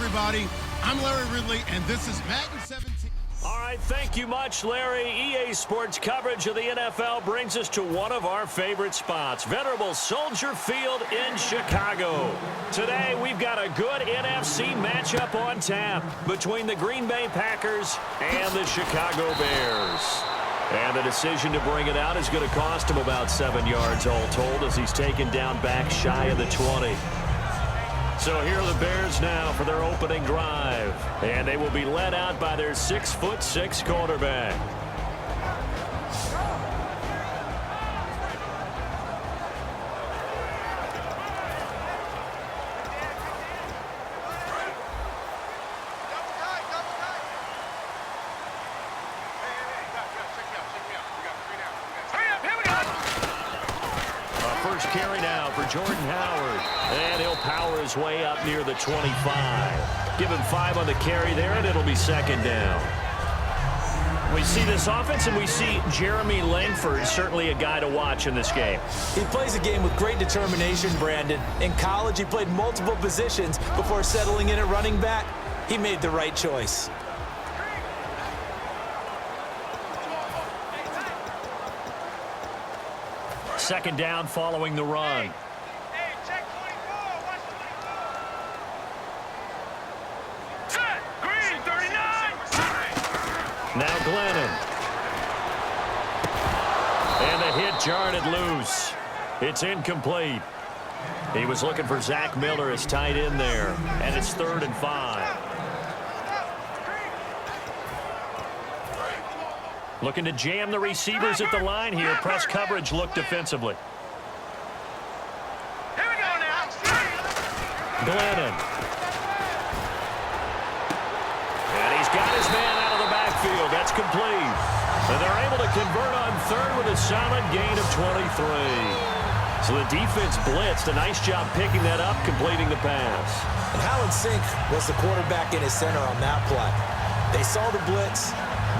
everybody. I'm Larry Ridley, and this is Madden 17. All right, thank you much, Larry. EA Sports coverage of the NFL brings us to one of our favorite spots, venerable Soldier Field in Chicago. Today, we've got a good NFC matchup on tap between the Green Bay Packers and the Chicago Bears. And the decision to bring it out is going to cost him about 7 yards all told as he's taken down back shy of the 20. So here are the Bears now for their opening drive. And they will be led out by their 6'6" quarterback. First carry now for Jordan Howard. And he'll power his way up near the 25. Give him 5 on the carry there, and it'll be second down. We see this offense, and we see Jeremy Langford, certainly a guy to watch in this game. He plays a game with great determination, Brandon. In college, he played multiple positions before settling in at running back. He made the right choice. Second down following the run. Hey, check 24. Watch 24. Set. Green, 39. Now Glennon. And the hit jarred it loose. It's incomplete. He was looking for Zach Miller as tight end there. And it's 3rd and 5. Looking to jam the receivers at the line here. Press coverage look defensively. Here we go now. Glennon. And he's got his man out of the backfield. That's complete. And they're able to convert on 3rd with a solid gain of 23. So the defense blitzed. A nice job picking that up, completing the pass. And Howland Sink was the quarterback in his center on that play. They saw the blitz,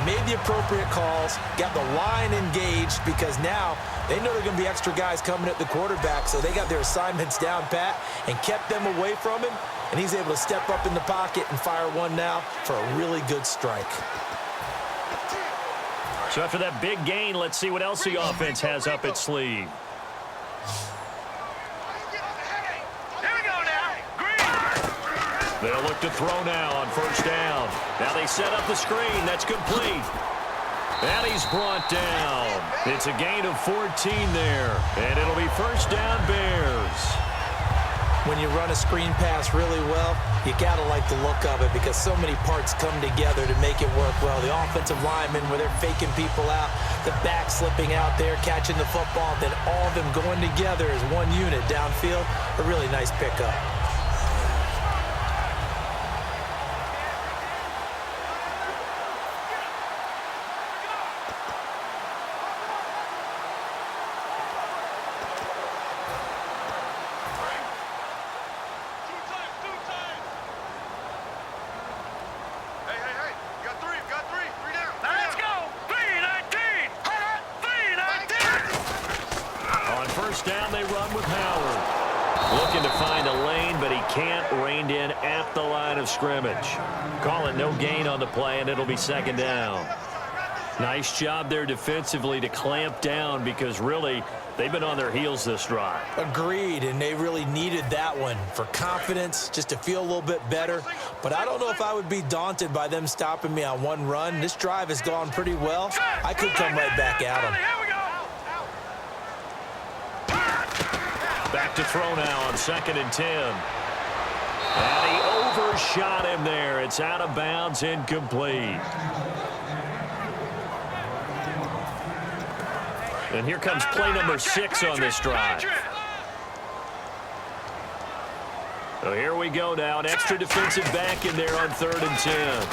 made the appropriate calls, got the line engaged because now they know there are going to be extra guys coming at the quarterback, so they got their assignments down pat and kept them away from him, and he's able to step up in the pocket and fire one now for a really good strike. So after that big gain, let's see what else the offense has up its sleeve. Here we go now. Green. They'll look to throw now on 1st down. Now they set up the screen. That's complete. And he's brought down. It's a gain of 14 there. And it'll be 1st down Bears. When you run a screen pass really well, you got to like the look of it because so many parts come together to make it work well. The offensive linemen, where they're faking people out, the back slipping out there, catching the football, then all of them going together as one unit downfield. A really nice pickup. Down they run with Howard. Looking to find a lane, but he can't. Reined in at the line of scrimmage. Call it no gain on the play, and it'll be 2nd down. Nice job there defensively to clamp down because really they've been on their heels this drive. Agreed, and they really needed that one for confidence, just to feel a little bit better. But I don't know if I would be daunted by them stopping me on one run. This drive has gone pretty well. I could come right back at them. Back to throw now on 2nd and 10. And he overshot him there. It's out of bounds, incomplete. And here comes play number 6 on this drive. So here we go now. An extra defensive back in there on 3rd and 10.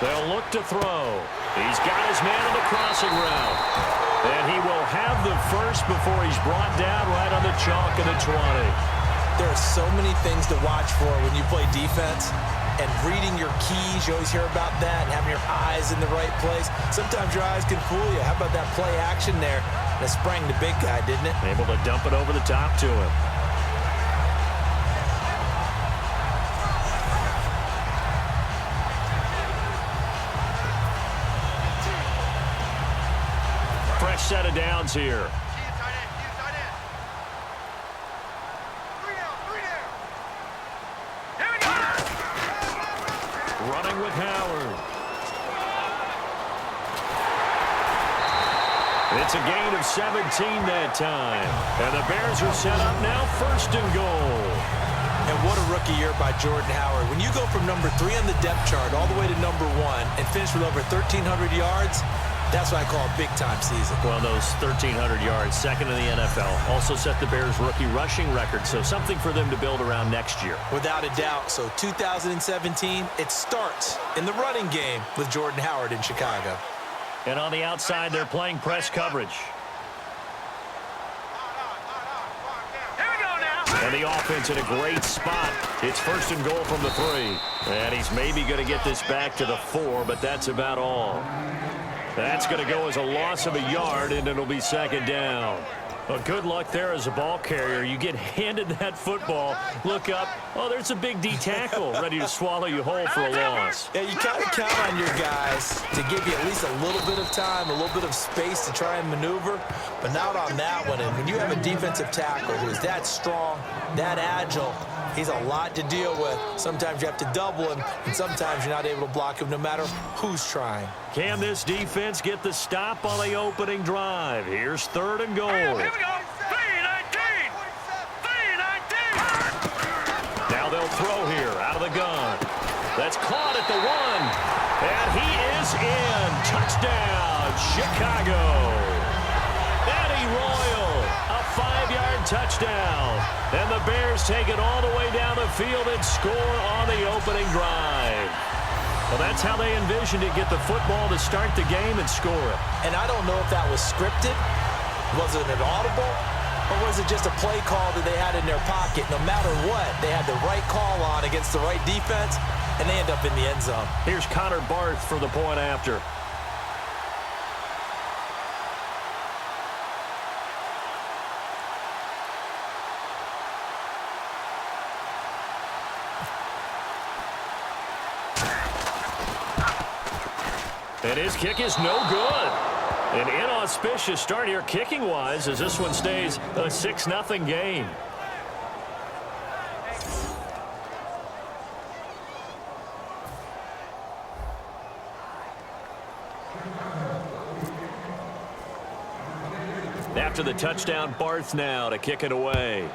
They'll look to throw. He's got his man on the crossing route. And he will have the first before he's brought down right on the chalk of the 20. There are so many things to watch for when you play defense. And reading your keys, you always hear about that, and having your eyes in the right place. Sometimes your eyes can fool you. How about that play action there? That sprang the big guy, didn't it? Able to dump it over the top to him. first set of downs here. Running with Howard. It's a gain of 17 that time. And the Bears are set up now, 1st and goal. And what a rookie year by Jordan Howard. When you go from number 3 on the depth chart all the way to number 1 and finish with over 1,300 yards, that's what I call a big-time season. Well, those 1,300 yards, second in the NFL, also set the Bears' rookie rushing record, so something for them to build around next year. Without a doubt. So 2017, it starts in the running game with Jordan Howard in Chicago. And on the outside, they're playing press coverage. And the offense in a great spot. It's 1st and goal from the 3. And he's maybe going to get this back to the 4, but that's about all. That's going to go as a loss of a yard, and it'll be 2nd down. Well, good luck there as a ball carrier. You get handed that football, look up, oh, there's a big D tackle ready to swallow you whole for a loss. Yeah, you kind of count on your guys to give you at least a little bit of time, a little bit of space to try and maneuver, but not on that one. And when you have a defensive tackle who is that strong, that agile, he's a lot to deal with. Sometimes you have to double him, and sometimes you're not able to block him no matter who's trying. Can this defense get the stop on the opening drive? Here's 3rd and goal. Here we go. 3-19. 3-19. Now they'll throw here out of the gun. That's caught at the 1. And he is in. Touchdown, Chicago. Eddie Royal, a 5-yard touchdown. And the Bears take it all the way down the field and score on the opening drive. Well, that's how they envisioned it, get the football to start the game and score it. And I don't know if that was scripted. Was it an audible? Or was it just a play call that they had in their pocket? No matter what, they had the right call on against the right defense, and they end up in the end zone. Here's Connor Barth for the point after. And his kick is no good. An inauspicious start here kicking-wise as this one stays a 6-0 game. After the touchdown, Barth now to kick it away.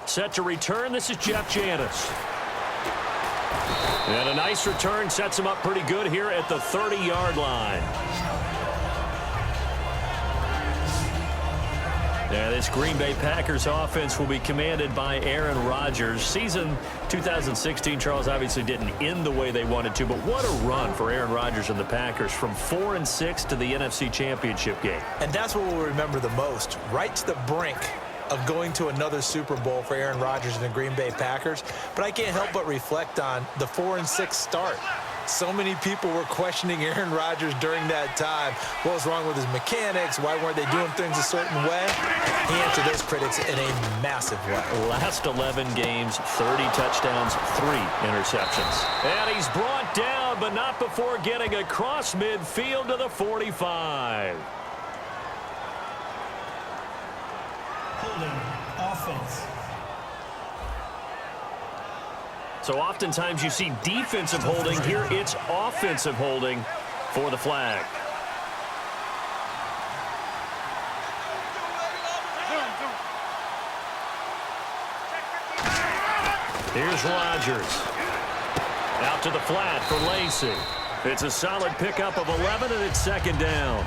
Set to return, this is Jeff Janis. And a nice return sets him up pretty good here at the 30-yard line. Yeah, this Green Bay Packers offense will be commanded by Aaron Rodgers. Season 2016, Charles, obviously didn't end the way they wanted to, but what a run for Aaron Rodgers and the Packers from 4-6 to the NFC Championship game. And that's what we'll remember the most, right to the brink of going to another Super Bowl for Aaron Rodgers and the Green Bay Packers. But I can't help but reflect on the 4-6 start. So many people were questioning Aaron Rodgers during that time. What was wrong with his mechanics? Why weren't they doing things a certain way? He answered those critics in a massive way. Last 11 games, 30 touchdowns, 3 interceptions. And he's brought down, but not before getting across midfield to the 45. Offense. So oftentimes you see defensive holding. Here it's offensive holding for the flag. Here's Rodgers. Out to the flat for Lacy. It's a solid pickup of 11, and it's 2nd down.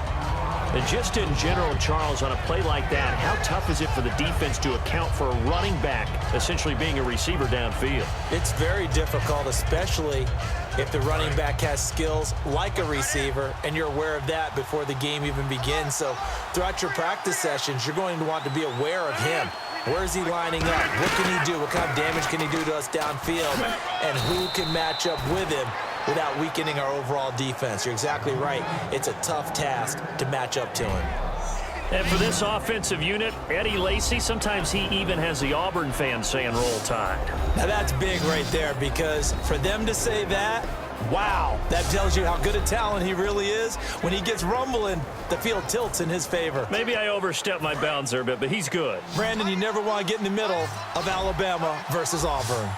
And just in general, Charles, on a play like that, how tough is it for the defense to account for a running back essentially being a receiver downfield? It's very difficult, especially if the running back has skills like a receiver, and you're aware of that before the game even begins. So throughout your practice sessions, you're going to want to be aware of him. Where is he lining up? What can he do? What kind of damage can he do to us downfield? And who can match up with him without weakening our overall defense? You're exactly right. It's a tough task to match up to him. And for this offensive unit, Eddie Lacy, sometimes he even has the Auburn fans saying roll tide. Now that's big right there, because for them to say that Wow, that tells you how good a talent he really is. When he gets rumbling, the field tilts in his favor. Maybe I overstepped my bounds there a bit, but he's good. Brandon, you never want to get in the middle of Alabama versus Auburn.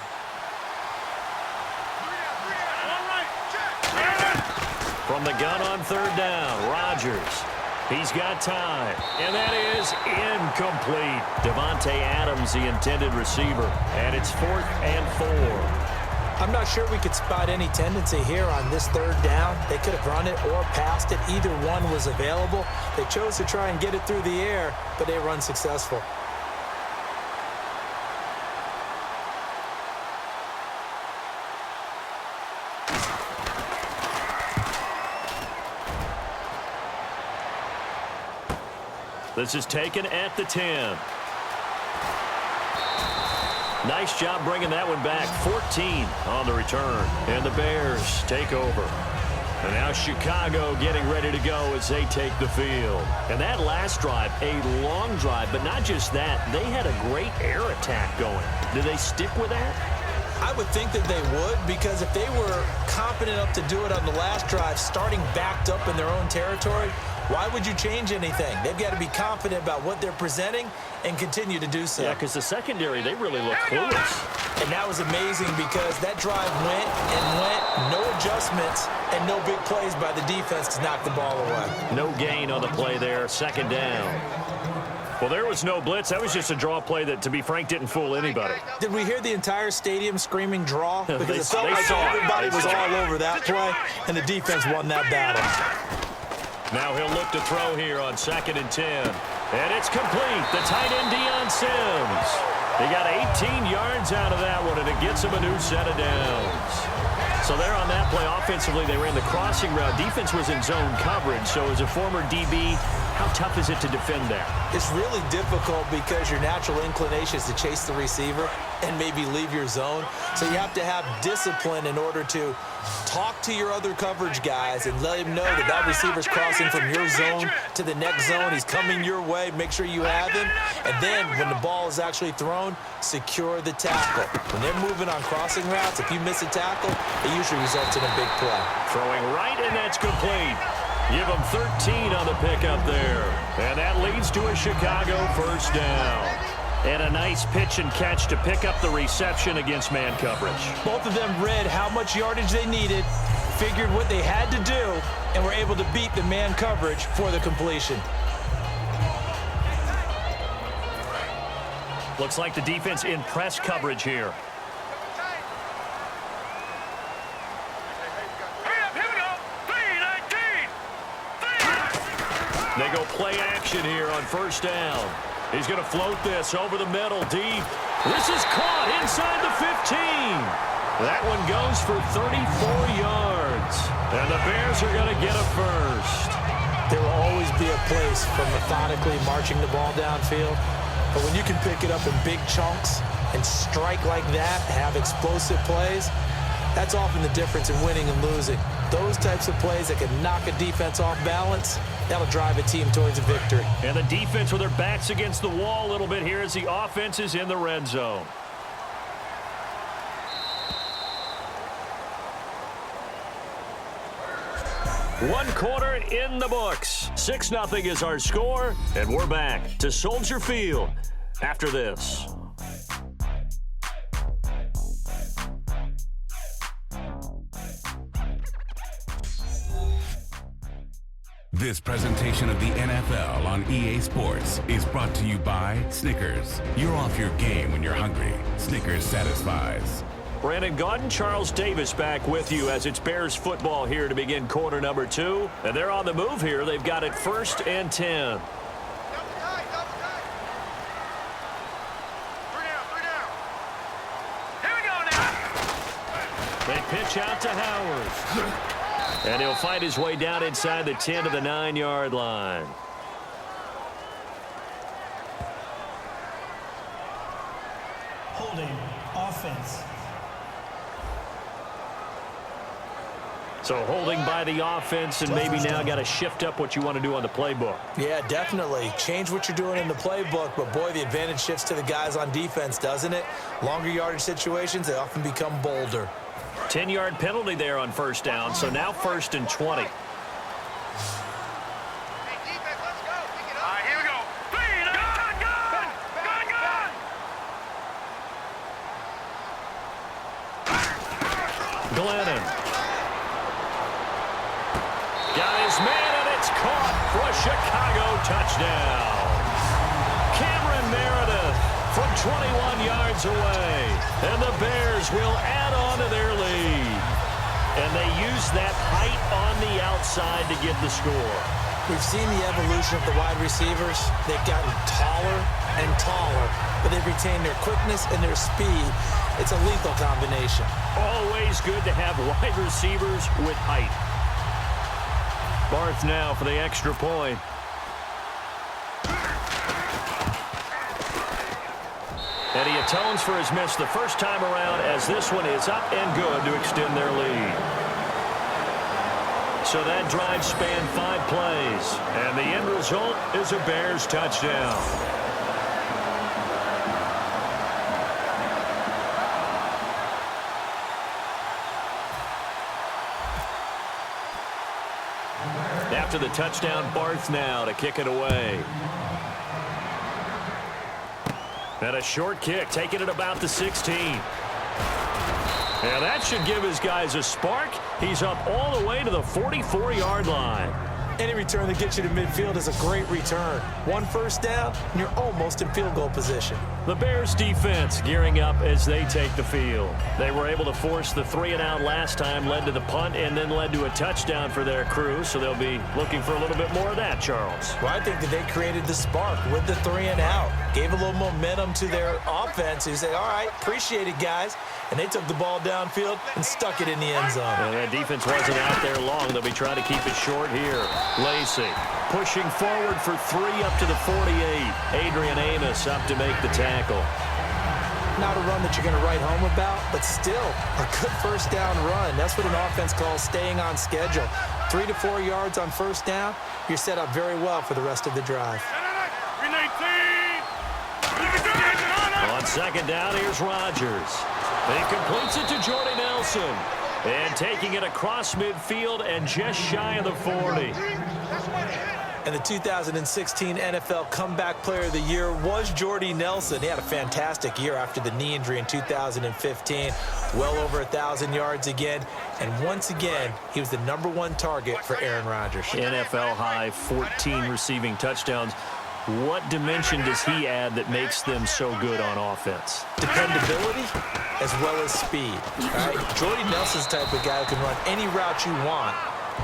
From the gun on third down, Rodgers. He's got time, and that is incomplete. Devontae Adams, the intended receiver, and it's 4th and 4. I'm not sure we could spot any tendency here on this third down. They could have run it or passed it. Either one was available. They chose to try and get it through the air, but they were unsuccessful. This is taken at the 10. Nice job bringing that one back. 14 on the return. And the Bears take over. And now Chicago getting ready to go as they take the field. And that last drive, a long drive, but not just that. They had a great air attack going. Do they stick with that? I would think that they would, because if they were competent enough to do it on the last drive, starting backed up in their own territory, why would you change anything? They've got to be confident about what they're presenting and continue to do so. Yeah, because the secondary, they really look clueless. And that was amazing because that drive went and went, no adjustments, and no big plays by the defense to knock the ball away. No gain on the play there, second down. Well, there was no blitz. That was just a draw play that, to be frank, didn't fool anybody. Did we hear the entire stadium screaming draw? Because They it felt like saw it. everybody was all over that play, and the defense won that battle. Now he'll look to throw here on 2nd and 10. And it's complete. The tight end, Deion Sims. He got 18 yards out of that one, and it gets him a new set of downs. So there on that play, offensively, they ran the crossing route. Defense was in zone coverage. So as a former DB, how tough is it to defend that? It's really difficult because your natural inclination is to chase the receiver and maybe leave your zone. So you have to have discipline in order to talk to your other coverage guys and let him know that that receiver's crossing from your zone to the next zone. He's coming your way. Make sure you have him. And then when the ball is actually thrown, secure the tackle. When they're moving on crossing routes, if you miss a tackle, it usually results in a big play. Throwing right, and that's complete. Give them 13 on the pickup there. And that leads to a Chicago first down. And a nice pitch and catch to pick up the reception against man coverage. Both of them read how much yardage they needed, figured what they had to do, and were able to beat the man coverage for the completion. Looks like the defense in press coverage here. They go play action here on first down. He's going to float this over the middle deep. This is caught inside the 15. That one goes for 34 yards. And the Bears are going to get a first. There will always be a place for methodically marching the ball downfield. But when you can pick it up in big chunks and strike like that, have explosive plays, that's often the difference in winning and losing. Those types of plays that can knock a defense off balance, that'll drive a team towards a victory. And the defense with their backs against the wall a little bit here as the offense is in the red zone. One quarter in the books. 6-0 is our score, and we're back to Soldier Field after this. This presentation of the NFL on EA Sports is brought to you by Snickers. You're off your game when you're hungry. Snickers satisfies. Brandon Gaudin, Charles Davis back with you as it's Bears football here to begin quarter number 2. And they're on the move here. They've got it 1st and 10. They pitch out to Howard. And he'll find his way down inside the 10 to the 9-yard line. Holding offense. So holding by the offense, and maybe now got to shift up what you want to do on the playbook. Yeah, definitely. Change what you're doing in the playbook, but boy, the advantage shifts to the guys on defense, doesn't it? Longer yardage situations, they often become bolder. 10-yard penalty there on first down, so now 1st and 20. Glennon. Got his man, and it's caught for a Chicago touchdown. Cameron Meredith from 21 yards away. And the Bears will add on to their lead. And they use that height on the outside to get the score. We've seen the evolution of the wide receivers. They've gotten taller and taller, but they've retained their quickness and their speed. It's a lethal combination. Always good to have wide receivers with height. Barth now for the extra point. And he atones for his miss the first time around, as this one is up and good to extend their lead. So that drive spanned 5 plays, and the end result is a Bears touchdown. After the touchdown, Barth now to kick it away. And a short kick, taking it about the 16. And that should give his guys a spark. He's up all the way to the 44-yard line. Any return that gets you to midfield is a great return. 1 first down, and you're almost in field goal position. The Bears defense gearing up as they take the field. They were able to force the 3-and-out last time, led to the punt, and then led to a touchdown for their crew, so they'll be looking for a little bit more of that, Charles. Well, I think that they created the spark with the 3-and-out. Gave a little momentum to their offense. They said, all right, appreciate it, guys. And they took the ball downfield and stuck it in the end zone. And that defense wasn't out there long. They'll be trying to keep it short here. Lacey pushing forward for 3 up to the 48. Adrian Amos up to make the tackle. Not a run that you're going to write home about, but still a good first down run. That's what an offense calls staying on schedule. 3 to 4 yards on first down, you're set up very well for the rest of the drive. On second down, here's Rodgers. He completes it to Jordy Nelson. And taking it across midfield and just shy of the 40. And the 2016 NFL Comeback Player of the Year was Jordy Nelson. He had a fantastic year after the knee injury in 2015. Well over 1,000 yards again. And once again, he was the #1 target for Aaron Rodgers. NFL high 14 receiving touchdowns. What dimension does he add that makes them so good on offense? Dependability as well as speed. All right? Jordy Nelson's the type of guy who can run any route you want,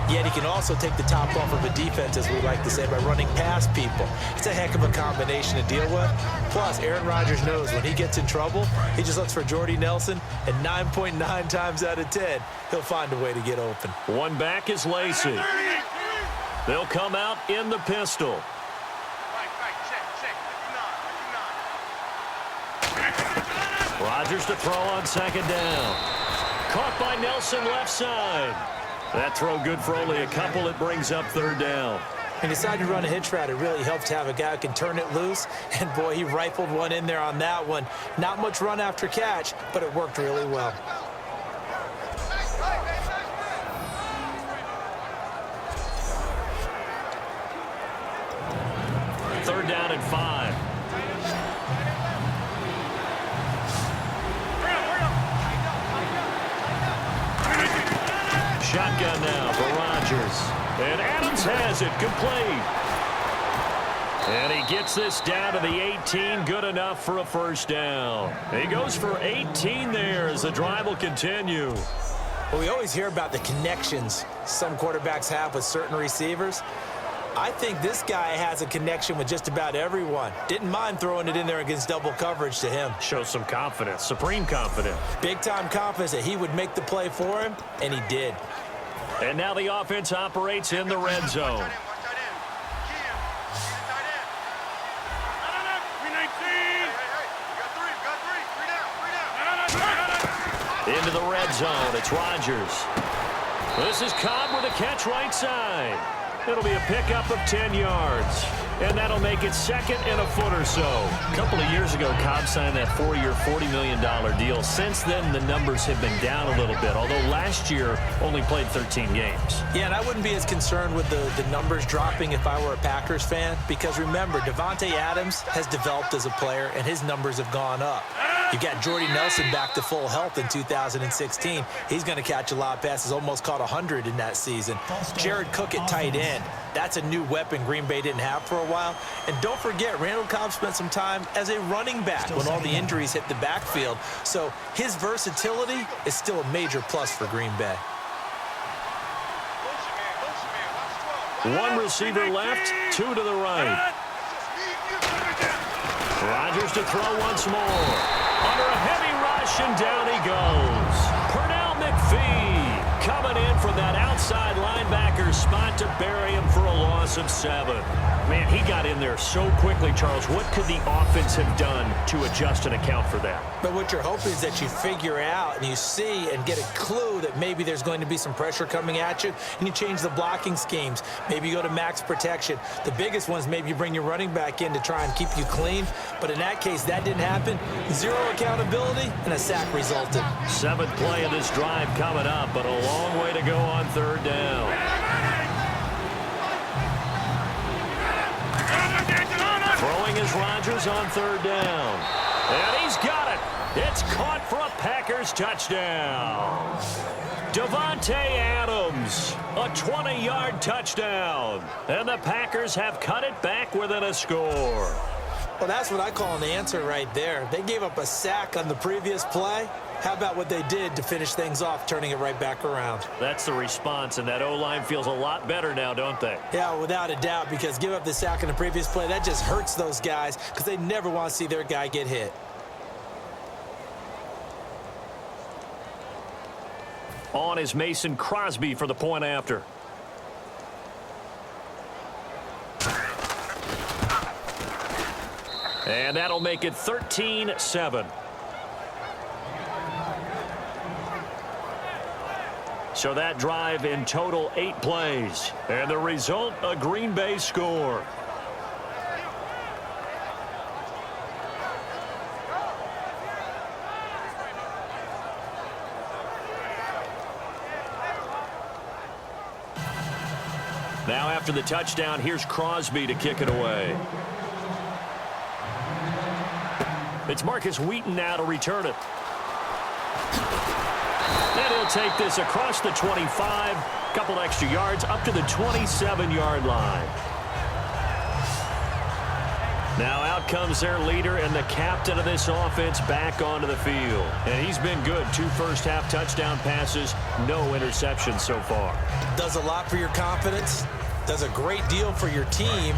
yet he can also take the top off of a defense, as we like to say, by running past people. It's a heck of a combination to deal with. Plus, Aaron Rodgers knows when he gets in trouble, he just looks for Jordy Nelson, and 9.9 times out of 10, he'll find a way to get open. One back is Lacey. They'll come out in the pistol. Rodgers to throw on second down. Caught by Nelson left side. That throw good for only a couple. It brings up third down. He decided to run a hitch route. It really helps to have a guy who can turn it loose. And, boy, he rifled one in there on that one. Not much run after catch, but it worked really well. Third down and 5. Shotgun now for Rodgers. And Adams has it complete. And he gets this down to the 18. Good enough for a first down. He goes for 18 there as the drive will continue. Well, we always hear about the connections some quarterbacks have with certain receivers. I think this guy has a connection with just about everyone. Didn't mind throwing it in there against double coverage to him. Shows some confidence, supreme confidence. Big-time confidence that he would make the play for him, and he did. And now the offense operates in the red zone. Into the red zone, it's Rodgers. This is Cobb with a catch right side. It'll be a pickup of 10 yards. And that'll make it second and a foot or so. A couple of years ago, Cobb signed that 4-year, $40 million deal. Since then, the numbers have been down a little bit, although last year only played 13 games. Yeah, and I wouldn't be as concerned with the numbers dropping if I were a Packers fan, because remember, Davante Adams has developed as a player, and his numbers have gone up. You got Jordy Nelson back to full health in 2016. He's going to catch a lot of passes, almost caught 100 in that season. Jared Cook at tight end. That's a new weapon Green Bay didn't have for a while. And don't forget, Randall Cobb spent some time as a running back when all the injuries hit the backfield. So his versatility is still a major plus for Green Bay. One receiver left, two to the right. Rodgers to throw once more. Under a heavy rush, and down he goes. Pernell McPhee coming in from that outside linebacker spot to bury him for a loss of 7. Man, he got in there so quickly, Charles. What could the offense have done to adjust and account for that? But what you're hoping is that you figure out and you see and get a clue that maybe there's going to be some pressure coming at you, and you change the blocking schemes. Maybe you go to max protection. The biggest one is maybe you bring your running back in to try and keep you clean. But in that case, that didn't happen. Zero accountability, and a sack resulted. 7th play of this drive coming up, but a long way to go on 3rd down. Throwing is Rodgers on 3rd down. And he's got it. It's caught for a Packers touchdown. Davante Adams, a 20-yard touchdown. And the Packers have cut it back within a score. Well, that's what I call an answer right there. They gave up a sack on the previous play. How about what they did to finish things off, turning it right back around? That's the response, and that O-line feels a lot better now, don't they? Yeah, without a doubt, because give up the sack in the previous play, that just hurts those guys because they never want to see their guy get hit. On is Mason Crosby for the point after. And that'll make it 13-7. So that drive in total 8 plays. And the result, a Green Bay score. Now after the touchdown, here's Crosby to kick it away. It's Marcus Wheaton now to return it. And he'll take this across the 25, couple extra yards up to the 27-yard line. Now out comes their leader and the captain of this offense back onto the field. And he's been good. 2 first-half touchdown passes, no interceptions so far. Does a lot for your confidence, does a great deal for your team,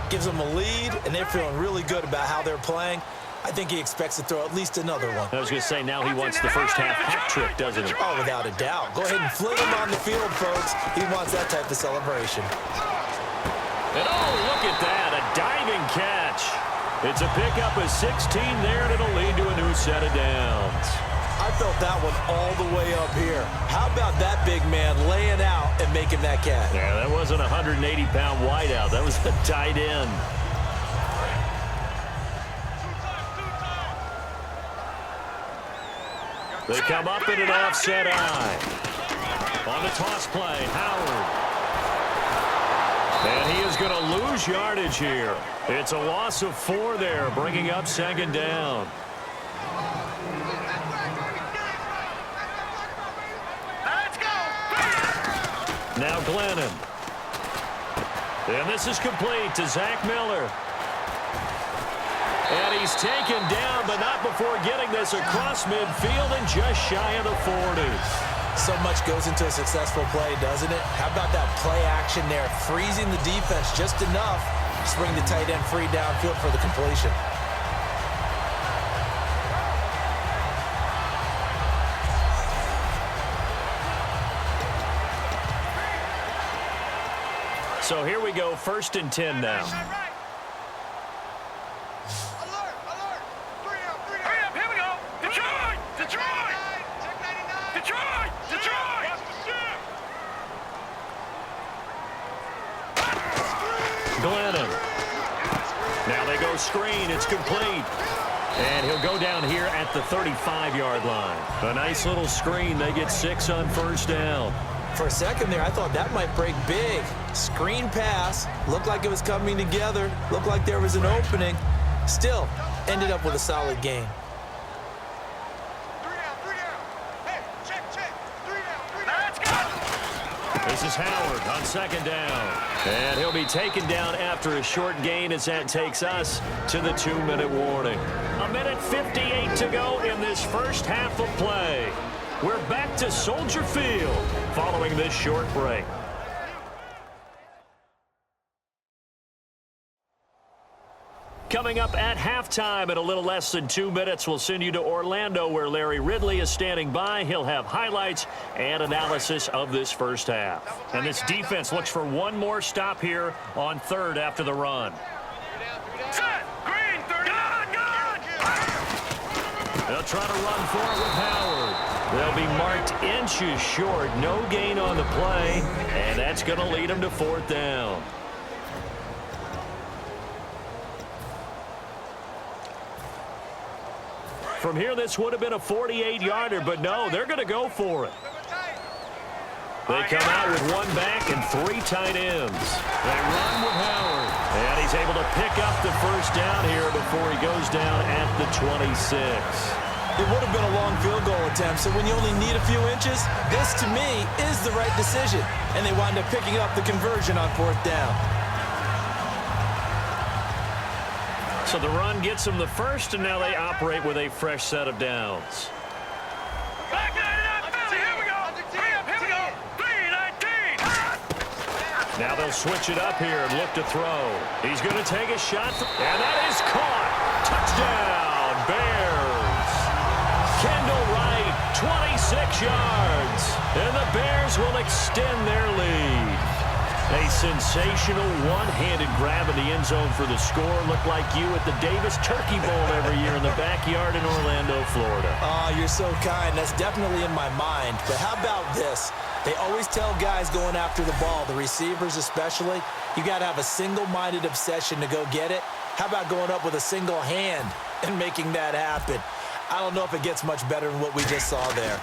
gives them a lead, and they're feeling really good about how they're playing. I think he expects to throw at least another one. I was going to say, now he wants the first-half hat trick, doesn't he? Oh, without a doubt. Go ahead and fling him on the field, folks. He wants that type of celebration. And oh, look at that, a diving catch. It's a pickup of 16 there, and it'll lead to a new set of downs. I felt that one all the way up here. How about that big man laying out and making that catch? Yeah, that wasn't a 180-pound wideout. That was a tight end. They come up in an offset eye. On the toss play, Howard. And he is going to lose yardage here. It's a loss of 4 there, bringing up 2nd down. Let's go! Now Glennon. And this is complete to Zach Miller. And he's taken down, but not before getting this across midfield and just shy of the 40. So much goes into a successful play, doesn't it? How about that play action there, freezing the defense just enough to bring the tight end free downfield for the completion. So here we go, 1st and 10 now. screen. It's complete. And he'll go down here at the 35-yard line. A nice little screen. They get 6 on first down. For a second there, I thought that might break big. Screen pass. Looked like it was coming together. Looked like there was an opening. Still, ended up with a solid gain. This is Howard on second down. And he'll be taken down after a short gain as that takes us to the 2-minute warning. 1:58 to go in this first half of play. We're back to Soldier Field following this short break. Coming up at halftime in a little less than 2 minutes, we'll send you to Orlando where Larry Ridley is standing by. He'll have highlights and analysis of this first half. And this defense looks for one more stop here on third after the run. Set. Green, 30. Good. They'll try to run for it with Howard. They'll be marked inches short. No gain on the play, and that's going to lead them to fourth down. From here, this would have been a 48-yarder, but no, they're going to go for it. They come out with one back and 3 tight ends. They run with Howard, and he's able to pick up the first down here before he goes down at the 26. It would have been a long field goal attempt, so when you only need a few inches, this, to me, is the right decision. And they wind up picking up the conversion on fourth down. So the run gets them the first, and now they operate with a fresh set of downs. Back it up, Philly. Here we go. Here we go. 3-19. Now they'll switch it up here and look to throw. He's going to take a shot, and that is caught. Touchdown, Bears. Kendall Wright, 26 yards, and the Bears will extend their lead. A sensational one-handed grab in the end zone for the score. Looked like you at the Davis Turkey Bowl every year in the backyard in Orlando, Florida. Oh, you're so kind. That's definitely in my mind. But how about this? They always tell guys going after the ball, the receivers especially, you got to have a single-minded obsession to go get it. How about going up with a single hand and making that happen? I don't know if it gets much better than what we just saw there.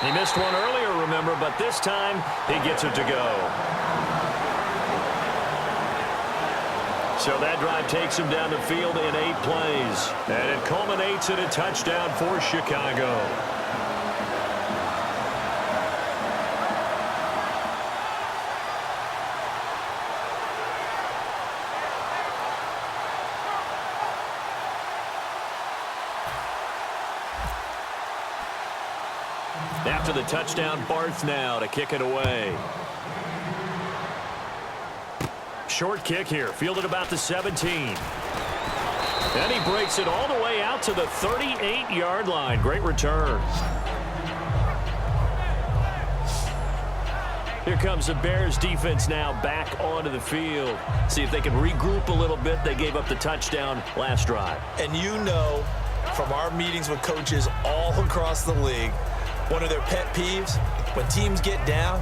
He missed one earlier, remember, but this time he gets it to go. So that drive takes him down the field in 8 plays. And it culminates in a touchdown for Chicago. After the touchdown, Barth now to kick it away. Short kick here, fielded about the 17. And he breaks it all the way out to the 38-yard line. Great return. Here comes the Bears defense now back onto the field. See if they can regroup a little bit. They gave up the touchdown last drive. And you know from our meetings with coaches all across the league, one of their pet peeves, when teams get down,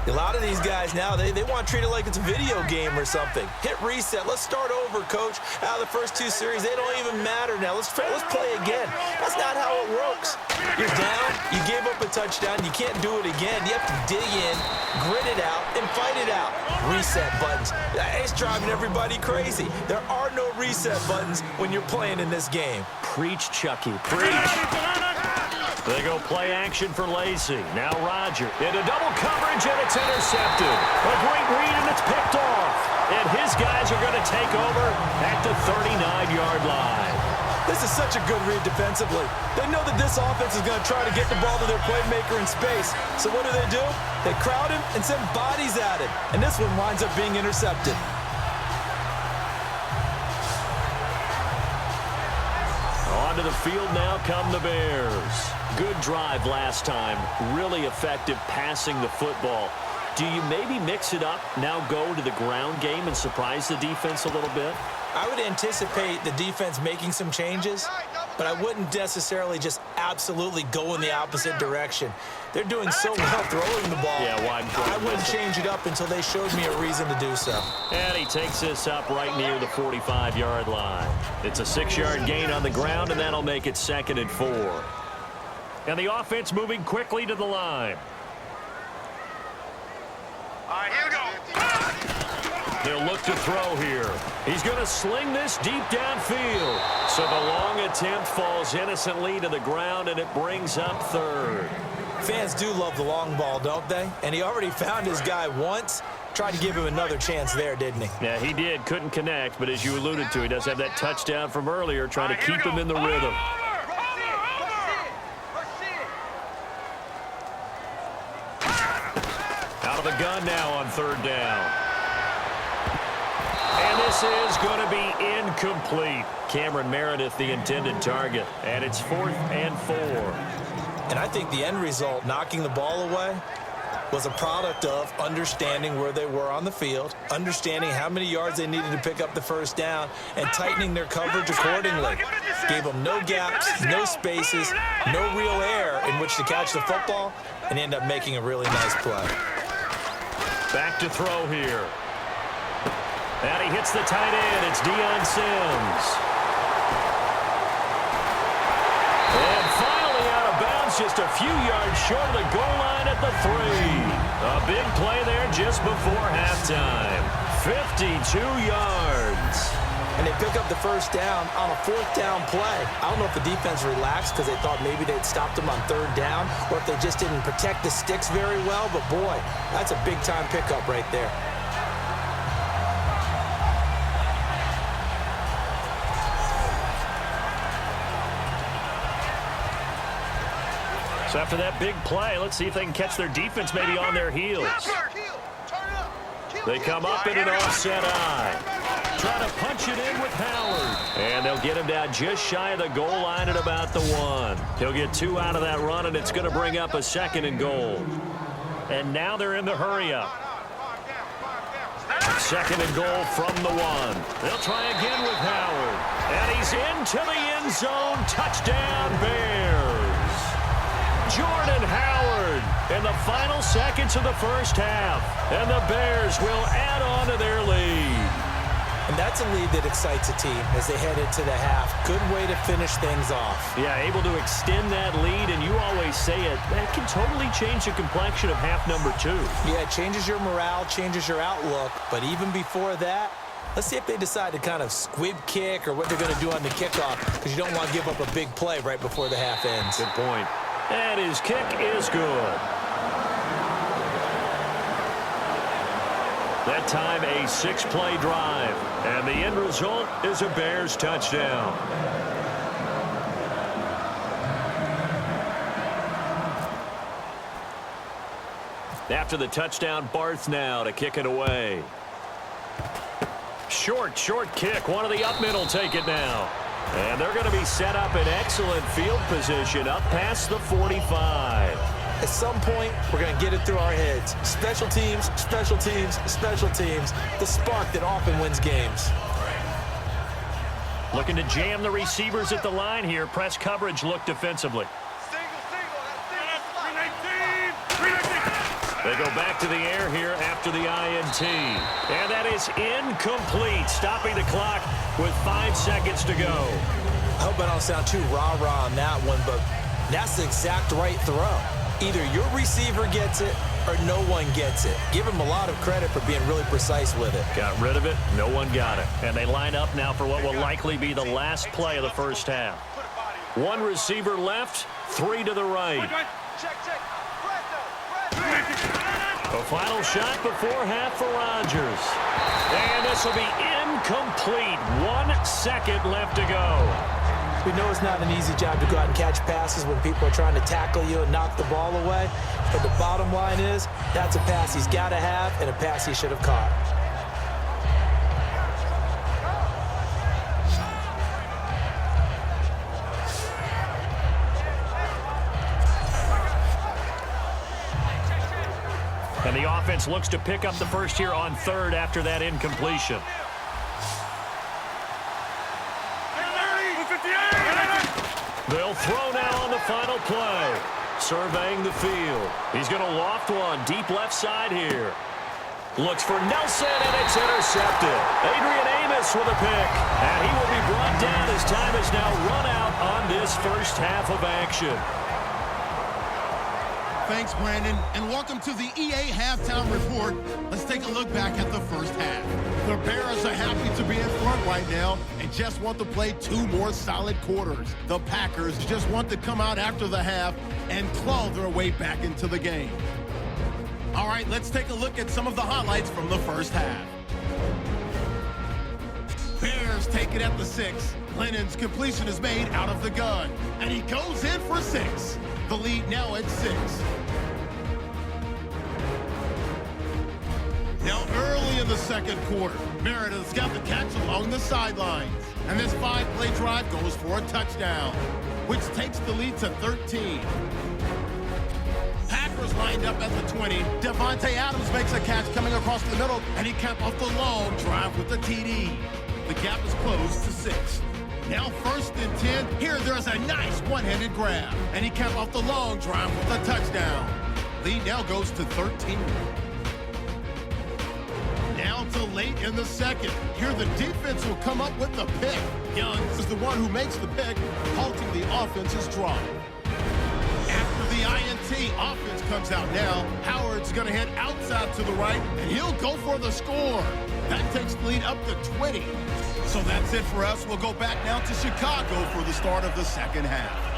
a lot of these guys now, they want to treat it like it's a video game or something. Hit reset. Let's start over, coach. Out of the first 2 series, they don't even matter now. Let's play again. That's not how it works. You're down. You gave up a touchdown. You can't do it again. You have to dig in, grit it out, and fight it out. Reset buttons. It's driving everybody crazy. There are no reset buttons when you're playing in this game. Preach, Chucky. Preach. They go play action for Lacy. Now Roger into double coverage, and it's intercepted. A great read, and it's picked off. And his guys are going to take over at the 39-yard line. This is such a good read defensively. They know that this offense is going to try to get the ball to their playmaker in space. So what do? They crowd him and send bodies at him. And this one winds up being intercepted. Onto the field now come the Bears. Good drive last time. Really effective passing the football. Do you maybe mix it up, now go to the ground game and surprise the defense a little bit? I would anticipate the defense making some changes, but I wouldn't necessarily just absolutely go in the opposite direction. They're doing so well throwing the ball. Yeah, wide. I wouldn't change it up until they showed me a reason to do so. And he takes this up right near the 45-yard line. It's a 6-yard gain on the ground, and that'll make it 2nd and 4. And the offense moving quickly to the line. All right, here we go. They'll look to throw here. He's going to sling this deep downfield. So the long attempt falls innocently to the ground, and it brings up 3rd. Fans do love the long ball, don't they? And he already found his guy once. Tried to give him another chance there, didn't he? Yeah, he did. Couldn't connect, but as you alluded to, he does have that touchdown from earlier, trying to keep him in the rhythm. Out of the gun now on 3rd down. And this is going to be incomplete. Cameron Meredith, the intended target. And it's 4th and 4. And I think the end result, knocking the ball away, was a product of understanding where they were on the field, understanding how many yards they needed to pick up the 1st down, and tightening their coverage accordingly. Gave them no gaps, no spaces, no real air in which to catch the football, and end up making a really nice play. Back to throw here. And he hits the tight end. It's Deion Sims. And finally out of bounds, just a few yards short of the goal line at the 3. A big play there just before halftime. 52 yards. And they pick up the 1st down on a 4th down play. I don't know if the defense relaxed because they thought maybe they'd stopped them on 3rd down, or if they just didn't protect the sticks very well. But, boy, that's a big-time pickup right there. So after that big play, let's see if they can catch their defense maybe on their heels. They come up in an offset eye. Trying to punch it in with Howard. And they'll get him down just shy of the goal line at about the 1. He'll get 2 out of that run, and it's going to bring up a 2nd and goal. And now they're in the hurry-up. 2nd and goal from the 1. They'll try again with Howard. And he's into the end zone. Touchdown, Bears. Jordan Howard in the final seconds of the 1st half. And the Bears will add on to their lead. And that's a lead that excites a team as they head into the half. Good way to finish things off. Yeah, able to extend that lead, and you always say it, that can totally change the complexion of half number 2. Yeah, it changes your morale, changes your outlook. But even before that, let's see if they decide to kind of squib kick or what they're going to do on the kickoff, because you don't want to give up a big play right before the half ends. Good point. And his kick is good. That time a 6-play drive. And the end result is a Bears touchdown. After the touchdown, Barth now to kick it away. Short kick. One of the up middle take it now. And they're going to be set up in excellent field position up past the 45. At some point, we're going to get it through our heads. Special teams, special teams, special teams. The spark that often wins games. Looking to jam the receivers at the line here. Press coverage look defensively. They go back to the air here after the INT. And that is incomplete, stopping the clock with 5 seconds to go. I hope I don't sound too rah-rah on that one, but that's the exact right throw. Either your receiver gets it or no one gets it. Give him a lot of credit for being really precise with it. Got rid of it. No one got it. And they line up now for what will likely be the last play of the 1st half. 1 receiver left, 3 to the right. A final shot before half for Rodgers. And this will be incomplete. 1 second left to go. We know it's not an easy job to go out and catch passes when people are trying to tackle you and knock the ball away. But the bottom line is, that's a pass he's got to have and a pass he should have caught. And the offense looks to pick up the first here on 3rd after that incompletion. They'll throw now on the final play. Surveying the field. He's going to loft one deep left side here. Looks for Nelson, and it's intercepted. Adrian Amos with a pick, and he will be brought down as time is now run out on this first half of action. Thanks, Brandon, and welcome to the EA Halftime Report. Let's take a look back at the first half. The Bears are happy to be in front right now and just want to play 2 more solid quarters. The Packers just want to come out after the half and claw their way back into the game. All right, let's take a look at some of the highlights from the first half. Bears take it at the 6. Lennon's completion is made out of the gun, and he goes in for 6. The lead now at 6. Now early in the second quarter, Meredith's got the catch along the sidelines, and this 5-play drive goes for a touchdown, which takes the lead to 13. Packers lined up at the 20. Devontae Adams makes a catch coming across the middle, and he capped off the long drive with the TD. The gap is closed to 6. Now 1st and 10. Here, there's a nice one-handed grab, and he capped off the long drive with a touchdown. Lead now goes to 13. Now to late in the second. Here, the defense will come up with the pick. Young is the one who makes the pick, halting the offense's drive. After the INT, offense comes out now. Howard's going to head outside to the right, and he'll go for the score. That takes the lead up to 20. So that's it for us. We'll go back now to Chicago for the start of the second half.